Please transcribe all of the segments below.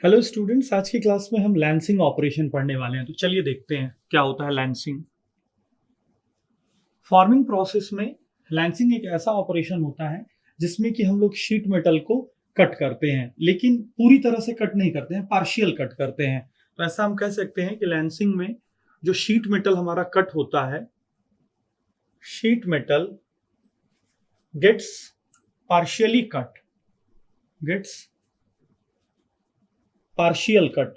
Hello students, आज की class में हम लैंसिंग ऑपरेशन पढ़ने वाले हैं। तो चलिए देखते हैं क्या होता है लैंसिंग। फार्मिंग प्रोसेस में लैंसिंग एक ऐसा ऑपरेशन होता है जिसमें कि हम लोग शीट मेटल को कट करते हैं, लेकिन पूरी तरह से कट नहीं करते हैं, पार्शियल कट करते हैं। तो ऐसा हम कह सकते हैं कि लैंसिंग में जो शीट मेटल हमारा कट होता है, sheet metal gets partially cut, gets partial cut.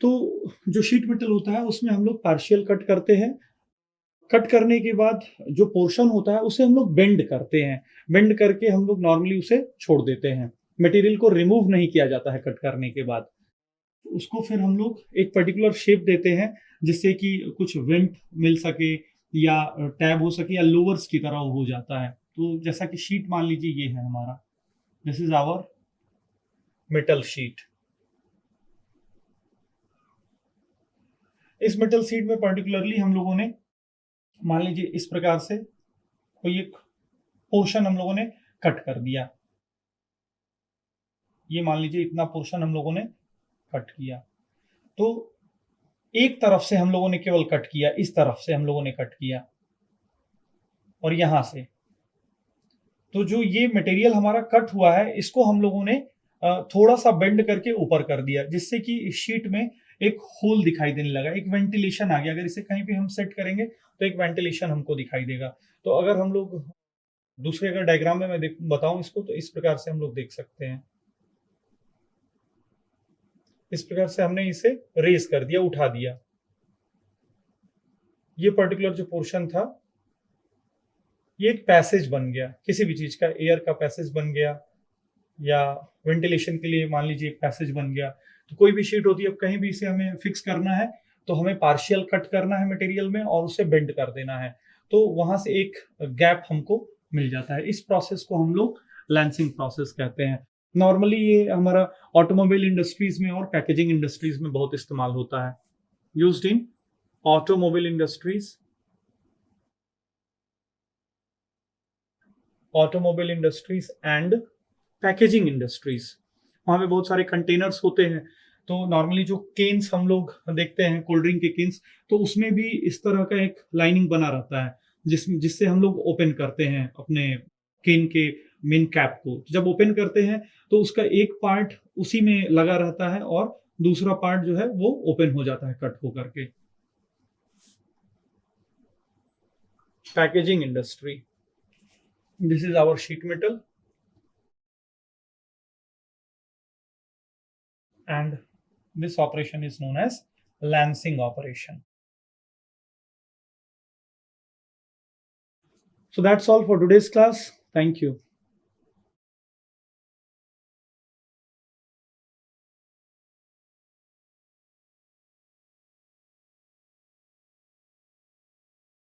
तो जो शीट मेटल होता है उसमें हम लोग पार्शियल कट करते हैं। कट करने के बाद जो पोर्शन होता है उसे हम लोग बेंड करते हैं। बेंड करके हम लोग नॉर्मली उसे छोड़ देते हैं। मटेरियल को रिमूव नहीं किया जाता है कट करने के बाद। उसको फिर हम लोग एक पर्टिकुलर शेप देते हैं जिससे कि कुछ वेंट मिल सके या टैब हो सके या लोवर्स की तरह हो जाता है। तो जैसा कि शीट मान लीजिए ये है हमारा, this is our metal sheet. इस मेटल शीट में पर्टिकुलरली हम लोगों ने मान लीजिए इस प्रकार से कोई एक पोर्शन हम लोगों ने कट कर दिया। ये मान लीजिए इतना पोर्शन हम लोगों ने कट किया। तो एक तरफ से हम लोगों ने केवल कट किया, इस तरफ से हम लोगों ने कट किया और यहां से। तो जो ये मटेरियल हमारा कट हुआ है इसको हम लोगों ने थोड़ा सा बेंड करके ऊपर कर दिया, जिससे कि इस शीट में एक होल दिखाई देने लगा, एक वेंटिलेशन आ गया। अगर इसे कहीं भी हम सेट करेंगे तो एक वेंटिलेशन हमको दिखाई देगा। तो अगर हम लोग दूसरे अगर डायग्राम में मैं बताऊं इसको, तो इस प्रकार से हम लोग देख सकते हैं। इस प्रकार से हमने इसे रेज कर दिया, उठा दिया। ये पर्टिकुलर जो पोर्शन था ये एक पैसेज बन गया, किसी भी चीज का, एयर का पैसेज बन गया या वेंटिलेशन के लिए मान लीजिए एक पैसेज बन गया। तो कोई भी शीट होती है, अब कहीं भी इसे हमें फिक्स करना है तो हमें पार्शियल कट करना है मटेरियल में और उसे बेंड कर देना है। तो वहां से एक गैप हमको मिल जाता है। इस प्रोसेस को हम लोग लैंसिंग प्रोसेस कहते हैं। नॉर्मली ये हमारा ऑटोमोबाइल इंडस्ट्रीज में और पैकेजिंग इंडस्ट्रीज में बहुत इस्तेमाल होता है। Used in automobile industries, automobile industries and packaging industries. वहां पे बहुत सारे कंटेनर्स होते हैं। तो नॉर्मली जो केन्स हम लोग देखते हैं, कोल्ड ड्रिंक के केन्स, तो उसमें भी इस तरह का एक लाइनिंग बना रहता है जिससे हम लोग ओपन करते हैं अपने केन के मेन कैप को। जब ओपन करते हैं तो उसका एक पार्ट उसी में लगा रहता है और दूसरा पार्ट जो है वो ओपन हो जाता है कट हो करके। Packaging industry, this is our sheet metal and this operation is known as lancing operation. So that's all for today's class. Thank you.